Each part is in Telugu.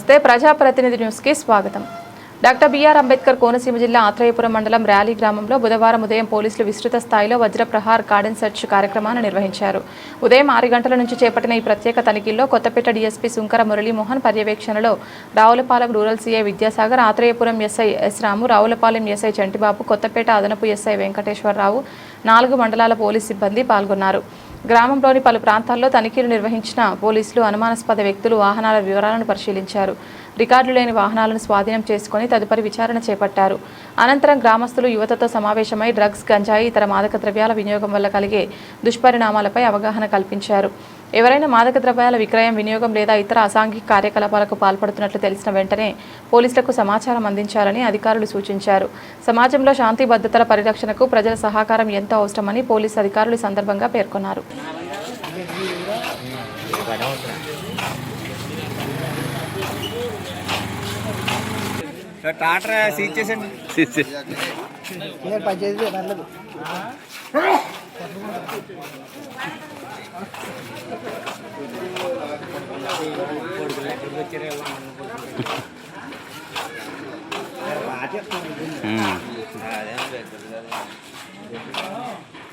నమస్తే ప్రజాప్రతినిధి న్యూస్కి స్వాగతం. డాక్టర్ బిఆర్ అంబేద్కర్ కోనసీమ జిల్లా ఆత్రేయపురం మండలం ర్యాలీ గ్రామంలో బుధవారం ఉదయం పోలీసులు విస్తృత స్థాయిలో వజ్రప్రహార్ గార్డెన్ సెర్చ్ కార్యక్రమాన్ని నిర్వహించారు. ఉదయం 6 గంటల నుంచి చేపట్టిన ఈ ప్రత్యేక తనిఖీల్లో కొత్తపేట డీఎస్పీ సుంకర మురళీమోహన్ పర్యవేక్షణలో Ravulapalem rural CI Vidyasagar, Atreyapuram SI S Ramu, Ravulapalem SI Chantibabu, Kothapeta అదనపు ఎస్ఐ వెంకటేశ్వరరావు, 4 మండలాల పోలీసు సిబ్బంది పాల్గొన్నారు. గ్రామంలోని పలు ప్రాంతాల్లో తనిఖీలు నిర్వహించిన పోలీసులు అనుమానాస్పద వ్యక్తులు వాహనాల వివరాలను పరిశీలించారు. రికార్డులు లేని వాహనాలను స్వాధీనం చేసుకుని తదుపరి విచారణ చేపట్టారు. అనంతరం గ్రామస్తులు యువతతో సమావేశమై డ్రగ్స్, గంజాయి, ఇతర మాదక ద్రవ్యాల వినియోగం వల్ల కలిగే దుష్పరిణామాలపై అవగాహన కల్పించారు. ఎవరైనా మాదక ద్రవ్యాల విక్రయం, వినియోగం లేదా ఇతర అసాంఘిక కార్యకలాపాలకు పాల్పడుతున్నట్లు తెలిసిన వెంటనే పోలీసులకు సమాచారం అందించాలని అధికారులు సూచించారు. సమాజంలో శాంతి భద్రతల పరిరక్షణకు ప్రజల సహకారం ఎంతో అవసరమని పోలీసు అధికారులు ఈ సందర్భంగా పేర్కొన్నారు.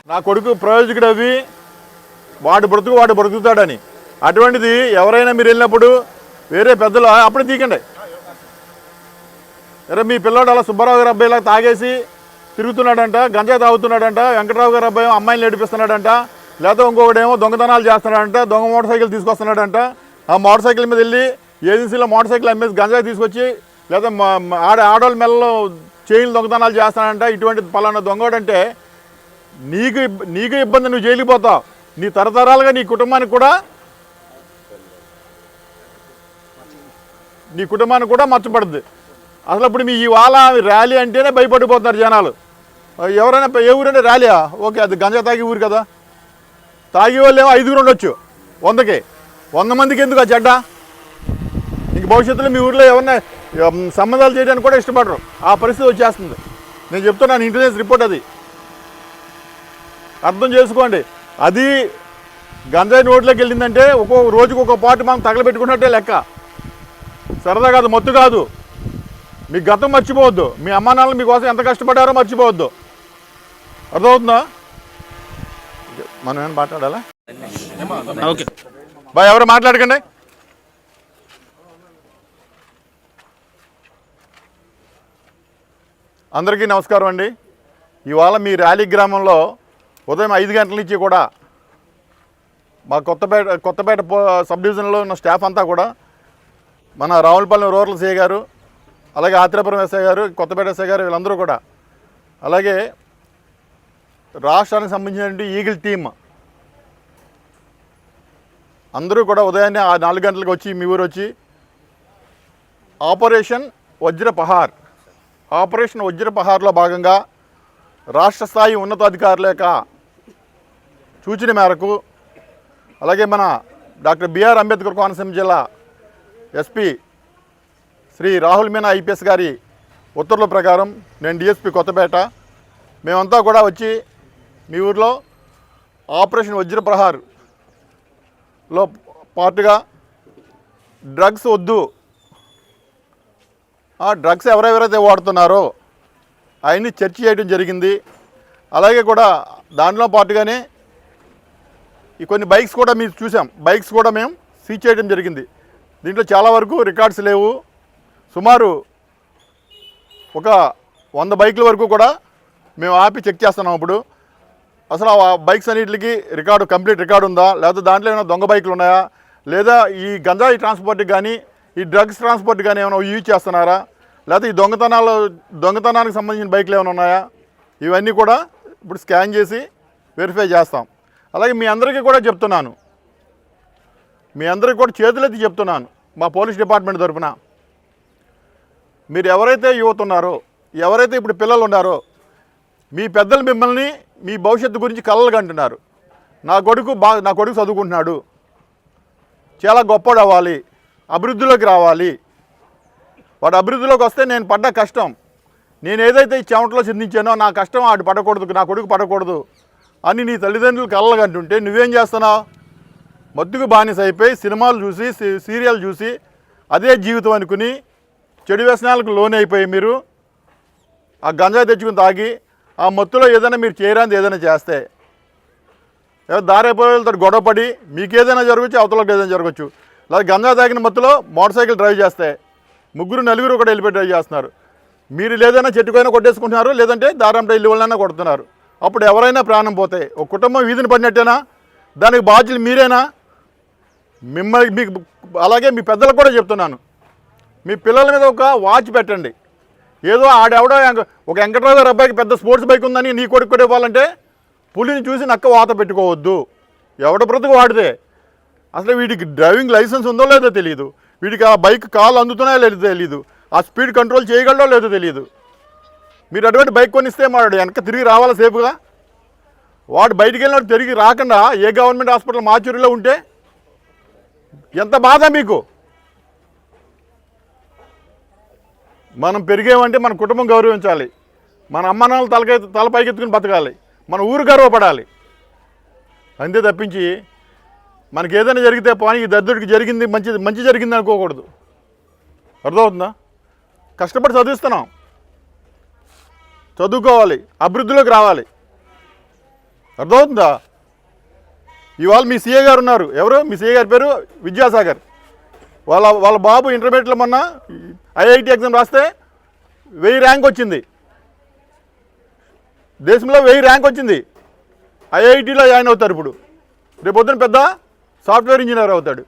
నా కొడుకు ప్రయోజకుడు అవి వాడు బ్రతుకుతాడని, అటువంటిది ఎవరైనా మీరు వెళ్ళినప్పుడు వేరే పెద్దలు అప్పుడే తీకండి. అరే మీ పిల్లాడు అలా సుబ్బారావు గారి అబ్బాయిలా తాగేసి తిరుగుతున్నాడంట, గంజాయి తాగుతున్నాడంట, వెంకటరావు గారి అబ్బాయి అమ్మాయిని నడిపిస్తున్నాడంట, లేకపోతే ఇంకొకటేమో దొంగతనాలు చేస్తున్నాడంట, దొంగ మోటార్ సైకిల్ తీసుకొస్తున్నాడంట, ఆ మోటార్ సైకిల్ మీద వెళ్ళి ఏజెన్సీలో మోటార్ సైకిల్ అమ్మేసి గంజాయి తీసుకొచ్చి లేదా ఆడవాళ్ళ మెల్లలో చైన్లు దొంగతనాలు చేస్తానంట. ఇటువంటి పలానా దొంగోడంటే నీకు ఇబ్బంది, నువ్వు జైలుకి పోతావు, నీ తరతరాలుగా నీ కుటుంబానికి కూడా మర్చిపడుద్ది. అసలు అప్పుడు మీ ఇవాళ ర్యాలీ అంటేనే భయపడిపోతున్నారు జనాలు. ఎవరైనా ఏ ఊరంటే ర్యాలీయా, ఓకే అది గంజా తాగి ఊరు కదా, తాగి వాళ్ళు ఏమో 5 ఉండొచ్చు, 100 మందికి ఎందుకు ఆ చెడ్డ? ఇంక భవిష్యత్తులో మీ ఊరిలో ఎవరైనా సంబంధాలు చేయడానికి కూడా ఇష్టపడరు, ఆ పరిస్థితి వచ్చేస్తుంది. నేను చెప్తున్నాను, ఇంటెలిజెన్స్ రిపోర్ట్ అది అర్థం చేసుకోండి. అది గంజాయి నోట్లోకి వెళ్ళిందంటే ఒక్కొక్క రోజుకు ఒక పాటు మనం తగలబెట్టుకున్నట్టే లెక్క. సరదా కాదు, మత్తు కాదు. మీ గతం మర్చిపోవద్దు, మీ అమ్మా నాన్నలు మీకోసం ఎంత కష్టపడ్డారో మర్చిపోవద్దు. అర్థమవుతుందా? మనం ఏమైనా మాట్లాడాలా? ఓకే బాయ్, ఎవరు మాట్లాడకండి. అందరికీ నమస్కారం అండి. ఇవాళ మీ ర్యాలీ గ్రామంలో ఉదయం 5 గంటల నుంచి కూడా మా కొత్తపేట సబ్ డివిజన్లో ఉన్న స్టాఫ్ అంతా కూడా, మన రావులపాలెం రూరల్ సిఐ గారు, అలాగే ఆత్రేయపురం ఎస్ఐ గారు, కొత్తపేట ఎస్ఐ గారు, వీళ్ళందరూ కూడా, అలాగే రాష్ట్రానికి సంబంధించినటువంటి ఈగిల్ టీమ్ అందరూ కూడా ఉదయాన్నే 4 గంటలకు వచ్చి మీ ఊరు వచ్చి ఆపరేషన్ వజ్రపహార్లో భాగంగా రాష్ట్ర స్థాయి ఉన్నతాధికారుల యొక్క సూచన మేరకు, అలాగే మన డాక్టర్ బిఆర్ అంబేద్కర్ కోనసీమ జిల్లా ఎస్పీ శ్రీ రాహుల్ మీనా ఐపీఎస్ గారి ఉత్తర్వుల ప్రకారం నేను డిఎస్పీ కొత్తపేట, మేమంతా కూడా వచ్చి మీ ఊర్లో ఆపరేషన్ వజ్రప్రహార్లో పార్ట్గా డ్రగ్స్ వద్దు, డ్రగ్స్ ఎవరెవరైతే వాడుతున్నారో అవన్నీ చర్చ చేయడం జరిగింది. అలాగే కూడా దాంట్లో పాటుగానే ఈ కొన్ని బైక్స్ కూడా మీరు చూసాం, బైక్స్ కూడా మేము సీజ్ చేయడం జరిగింది. దీంట్లో చాలా వరకు రికార్డ్స్ లేవు. సుమారు ఒక 100 బైకుల వరకు కూడా మేము ఆపి చెక్ చేస్తున్నాం. ఇప్పుడు అసలు ఆ బైక్స్ అన్నింటికి కంప్లీట్ రికార్డు ఉందా, లేదా దాంట్లో ఏమైనా దొంగ బైకులు ఉన్నాయా, లేదా ఈ గంజాయి ట్రాన్స్పోర్ట్కి కానీ ఈ డ్రగ్స్ ట్రాన్స్పోర్ట్ కానీ ఏమైనా యూజ్ చేస్తున్నారా, లేకపోతే ఈ దొంగతనానికి సంబంధించిన బైకులు ఏమైనా ఉన్నాయా, ఇవన్నీ కూడా ఇప్పుడు స్కాన్ చేసి వెరిఫై చేస్తాం. అలాగే మీ అందరికీ కూడా చెప్తున్నాను, మీ అందరికీ కూడా చేతులెత్తి చెప్తున్నాను, మా పోలీస్ డిపార్ట్మెంట్ తరఫున, మీరు ఎవరైతే యువత ఉన్నారో, ఎవరైతే ఇప్పుడు పిల్లలు ఉన్నారో, మీ పెద్దలు మిమ్మల్ని మీ భవిష్యత్తు గురించి కలలు కంటున్నారు. నా కొడుకు చదువుకుంటున్నాడు, చాలా గొప్పడు అవ్వాలి, అభివృద్ధిలోకి రావాలి, వాడు అభివృద్ధిలోకి వస్తే నేను పడ్డ కష్టం, నేను ఏదైతే ఈ చెమటలో చిందించానో నా కష్టం ఆడు పడకూడదు, నా కొడుకు పడకూడదు అని నీ తల్లిదండ్రులు కలలుగంటుంటే నువ్వేం చేస్తున్నావు? మత్తుకు బానిస అయిపోయి సినిమాలు చూసి, సీరియల్ చూసి అదే జీవితం అనుకుని చెడు వ్యసనాలకు లోనైపోయి మీరు ఆ గంజాయి తెచ్చుకుని తాగి ఆ మత్తులో ఏదైనా మీరు చేయరాంది ఏదైనా చేస్తే దారైపోయేతో గొడవపడి మీకు ఏదైనా జరగచ్చు, అవతలకు ఏదైనా జరగచ్చు. లేదా గంజా తాగిన మత్తులో మోటార్ సైకిల్ డ్రైవ్ చేస్తే నలుగురు కూడా వెళ్ళిపోయి డ్రైవ్ చేస్తున్నారు. మీరు లేదైనా చెట్టుకైనా కొట్టేసుకుంటున్నారు, లేదంటే దారంలో ఇల్లు వాళ్ళైనా కొడుతున్నారు. అప్పుడు ఎవరైనా ప్రాణం పోతే ఒక కుటుంబం వీధిని పడినట్టేనా? దానికి బాధ్యులు మీరేనా? మిమ్మల్ని మీకు అలాగే మీ పెద్దలకు కూడా చెప్తున్నాను, మీ పిల్లల మీద ఒక వాచ్ పెట్టండి. ఏదో ఆడెవడో ఒక వెంకటరావు గారి అబ్బాయికి పెద్ద స్పోర్ట్స్ బైక్ ఉందని నీ కొడుకు కూడా ఇవ్వాలంటే పులిని చూసి నక్క వాత పెట్టుకోవద్దు. ఎవడ బ్రతుకు వాడితే అసలు వీడికి డ్రైవింగ్ లైసెన్స్ ఉందో లేదో తెలియదు, వీడికి ఆ బైక్ కాళ్ళు అందుతున్నాయో లేదో తెలియదు, ఆ స్పీడ్ కంట్రోల్ చేయగలడో లేదో తెలియదు. మీరు అటువంటి బైక్ కొనిస్తే వాడు వెనక తిరిగి రావాలా సేఫ్గా? వాడు బయటికి వెళ్ళినట్టు తిరిగి రాకుండా ఏ గవర్నమెంట్ హాస్పిటల్ మాచూరిలో ఉంటే ఎంత బాధ మీకు? మనం పెరిగేమంటే మన కుటుంబం గౌరవించాలి, మన అమ్మ నాన్నలు తల పైకెత్తుకుని బతకాలి, మన ఊరు గర్వపడాలి. అంతే తప్పించి మనకి ఏదైనా జరిగితే పోనీ ఈ దద్దుడికి జరిగింది మంచి జరిగింది అనుకోకూడదు. అర్థమవుతుందా? కష్టపడి చదివిస్తున్నాం, చదువుకోవాలి, అభివృద్ధిలోకి రావాలి. అర్థమవుతుందా? ఇవాళ మీ సీఏ గారు ఉన్నారు. ఎవరు మీ సీఏ గారి పేరు? విద్యాసాగర్. వాళ్ళ బాబు ఇంటర్మీడియట్లో మొన్న ఐఐటి ఎగ్జామ్ రాస్తే 1000 ర్యాంక్ వచ్చింది. దేశంలో 1000 ర్యాంక్ వచ్చింది. ఐఐటీలో జాయిన్ అవుతారు. ఇప్పుడు రేపొద్దున పెద్ద సాఫ్ట్వేర్ ఇంజనీర్ అవుతాడు.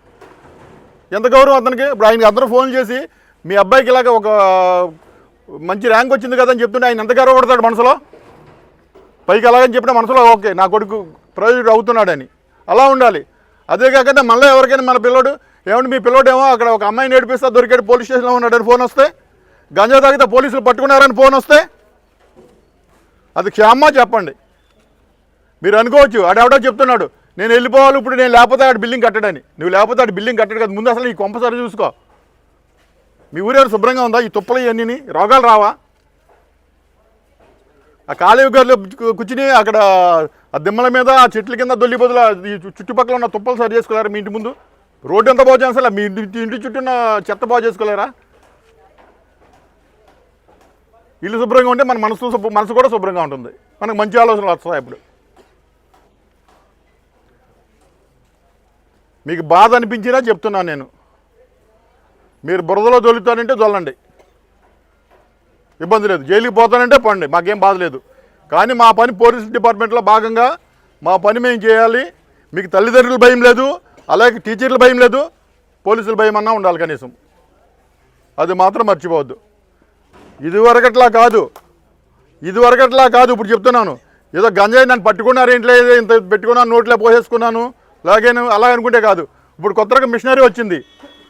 ఎంత గౌరవం అతనికి. ఇప్పుడు ఆయనకి అందరూ ఫోన్ చేసి మీ అబ్బాయికి ఇలాగ ఒక మంచి ర్యాంక్ వచ్చింది కదా అని చెప్తుంటే ఆయన ఎంత గర్వపడతాడు మనసులో. పైకి అలాగని చెప్పిన మనసులో ఓకే నా కొడుకు ప్రయోజకుడు అవుతున్నాడని. అలా ఉండాలి. అదే కాకుండా మళ్ళీ ఎవరికైనా మన పిల్లోడు ఏమంటే మీ పిల్లోడేమో అక్కడ ఒక అమ్మాయిని ఏడిపిస్తా దొరికాడు, పోలీస్ స్టేషన్లో ఉన్నాడని ఫోన్ వస్తే, గంజా తాగితే పోలీసులు పట్టుకున్నారని ఫోన్ వస్తే అది క్షేమమా చెప్పండి. మీరు అనుకోవచ్చు ఆడెవడో చెప్తున్నాడు నేను వెళ్ళిపోవాలి ఇప్పుడు, నేను లేకపోతే ఆడు బిల్డింగ్ కట్టడని. నువ్వు లేకపోతే ఆడు బిల్డింగ్ కట్టడు కదా. ముందు అసలు ఈ కొంపసారి చూసుకో. మీ ఊరేరు శుభ్రంగా ఉందా? ఈ తుప్పలు ఇవన్నీ రోగాలు రావా? ఆ కాలువ గారిలో కూర్చుని అక్కడ ఆ దిమ్మల మీద ఆ చెట్ల కింద దొల్లి బదులు ఈ చుట్టుపక్కల ఉన్న తుప్పలు సరి చేసుకోలేరా? మీ ఇంటి ముందు రోడ్డు ఎంత బాగు చేయాలి? మీ ఇంటి చుట్టూ ఉన్న చెత్త బాగు చేసుకోలేరా? ఇల్లు శుభ్రంగా ఉంటే మన మనసు కూడా శుభ్రంగా ఉంటుంది. మనకు మంచి ఆలోచనలు వస్తాయి. ఇప్పుడు మీకు బాధ అనిపించినా చెప్తున్నాను నేను, మీరు బురదలో దొలుతానంటే దొల్లండి, ఇబ్బంది లేదు. జైలుకి పోతానంటే పండి, మాకేం బాధ లేదు. కానీ మా పని పోలీస్ డిపార్ట్మెంట్లో భాగంగా మా పని మేము చేయాలి. మీకు తల్లిదండ్రుల భయం లేదు, అలాగే టీచర్ల భయం లేదు, పోలీసుల భయం అన్నా ఉండాలి కనీసం. అది మాత్రం మర్చిపోవద్దు. ఇదివరకట్లా కాదు. ఇప్పుడు చెప్తున్నాను, ఏదో గంజాయి నన్ను పట్టుకున్నారు ఇంట్లో ఇంత పెట్టుకున్నాను నోట్లో పోసేసుకున్నాను అలా అనుకుంటే కాదు. ఇప్పుడు కొత్తగా మిషనరీ వచ్చింది.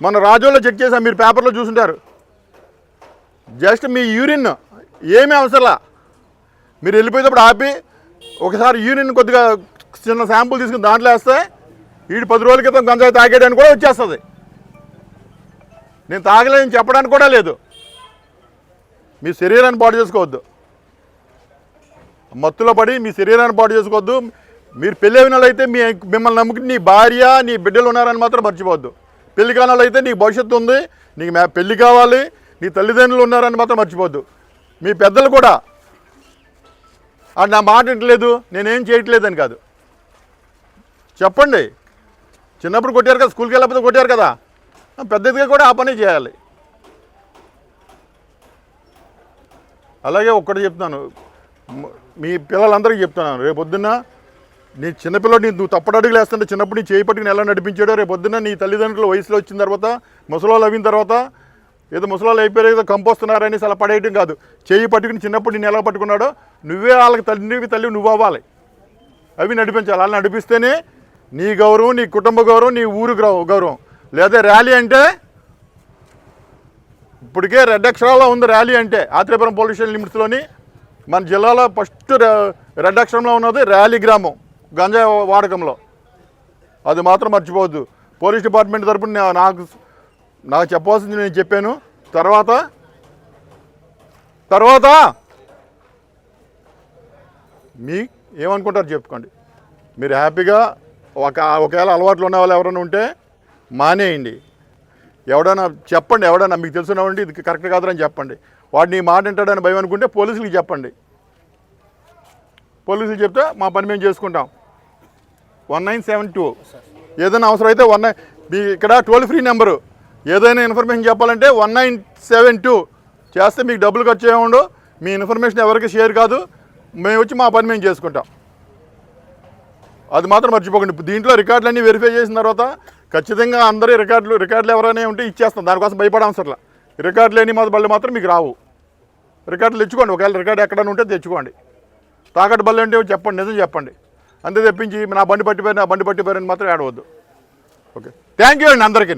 మన రాజోల్లో చెక్ చేసాం, మీరు పేపర్లో చూసుంటారు. జస్ట్ మీ యూరిన్ ఏమీ అవసరంలా, మీరు వెళ్ళిపోయేటప్పుడు ఆపి ఒకసారి యూరిన్ కొద్దిగా చిన్న శాంపుల్ తీసుకుని దాంట్లో వేస్తే వీడు 10 రోజుల క్రితం గంజాయి తాగేయడానికి కూడా వచ్చేస్తుంది. నేను తాగలేదని చెప్పడానికి కూడా లేదు. మీ శరీరాన్ని పాడు చేసుకోవద్దు, మత్తులో పడి మీ శరీరాన్ని పాడు చేసుకోవద్దు. మీరు పెళ్ళి అయిన వాళ్ళు అయితే మిమ్మల్ని నమ్ముకుని నీ భార్య నీ బిడ్డలు ఉన్నారని మాత్రం మర్చిపోవద్దు. పెళ్లి కాని వాళ్ళు అయితే నీకు భవిష్యత్తు ఉంది, నీకు పెళ్లి కావాలి, నీ తల్లిదండ్రులు ఉన్నారని మాత్రం మర్చిపోవద్దు. మీ పెద్దలు కూడా నా మాట వింటలేదు, నేనేం చేయట్లేదని కాదు చెప్పండి. చిన్నప్పుడు కొట్టారు కదా, స్కూల్కి వెళ్ళకపోతే కొట్టారు కదా, పెద్దదిగా కూడా ఆ పని చేయాలి. అలాగే ఒక్కటి చెప్తున్నాను, మీ పిల్లలందరికీ చెప్తున్నాను, రేపొద్దున్న నీ చిన్నపిల్లడు నువ్వు తప్పుడు అడుగులు వేస్తుంటే చిన్నప్పుడు నీ చేయి పట్టుకుని ఎలా నడిపించాడో రేపొద్దున్న నీ తల్లిదండ్రులు వయసులో వచ్చిన తర్వాత ముసలోళ్ళు అయిన తర్వాత ఏదో ముసలోళ్ళు అయిపోయారు ఏదో కంపోస్తున్నారని అలా పడేయటం కాదు. చేయి పట్టుకుని చిన్నప్పుడు నేను ఎలా పట్టుకున్నాడో నువ్వే వాళ్ళకి తల్లి నువ్వు అవ్వాలి. అవి నడిపించాలి. అలా నడిపిస్తేనే నీ గౌరవం, నీ కుటుంబ గౌరవం, నీ ఊరు గౌరవం. లేదా ర్యాలీ అంటే ఇప్పటికే రెడ్ అక్షరాల్లో ఉంది. ర్యాలీ అంటే ఆత్రేయపురం పోలీస్ స్టేషన్ లిమిట్స్లోని మన జిల్లాలో ఫస్ట్ రెడ్ అక్షరంలో ఉన్నది ర్యాలీ గ్రామం గంజా వాడకంలో. అది మాత్రం మర్చిపోవద్దు. పోలీస్ డిపార్ట్మెంట్ తరపున నాకు చెప్పవలసింది నేను చెప్పాను. తర్వాత మీ ఏమనుకుంటారు చెప్పుకోండి. మీరు హ్యాపీగా ఒకవేళ అలవాట్లు ఉన్న వాళ్ళు ఎవరైనా ఉంటే మానేయండి. ఎవడైనా చెప్పండి, ఎవడైనా మీకు తెలుసున్నామండి ఇది కరెక్ట్ కాదని చెప్పండి. వాడిని మాట వింటాడని భయం అనుకుంటే పోలీసులకి చెప్పండి. పోలీసులు చెప్తే మా పని మేము చేసుకుంటాం. 1972 ఏదైనా అవసరం అయితే మీ ఇక్కడ టోల్ ఫ్రీ నెంబరు, ఏదైనా ఇన్ఫర్మేషన్ చెప్పాలంటే 1972 చేస్తే మీకు డబ్బులు ఖర్చు ఏముండో, మీ ఇన్ఫర్మేషన్ ఎవరికి షేర్ కాదు, మేము వచ్చి మా పని మేము చేసుకుంటాం. అది మాత్రం మర్చిపోకండి. దీంట్లో రికార్డులన్నీ వెరిఫై చేసిన తర్వాత ఖచ్చితంగా అందరి రికార్డులు ఎవరైనా ఉంటే ఇచ్చేస్తాం. దానికోసం భయపడవసరం. రికార్డులు లేని బళ్ళు మాత్రం మీకు రావు. రికార్డులు తెచ్చుకోండి, ఒకవేళ రికార్డు ఎక్కడైనా ఉంటే తెచ్చుకోండి. తాకట్టు బళ్ళు అంటే చెప్పండి, నిజం చెప్పండి. అంతే తెప్పించి నా బండి పట్టిపోయారని మాత్రం ఏడవద్దు. ఓకే, థ్యాంక్ యూ అండి అందరికీ.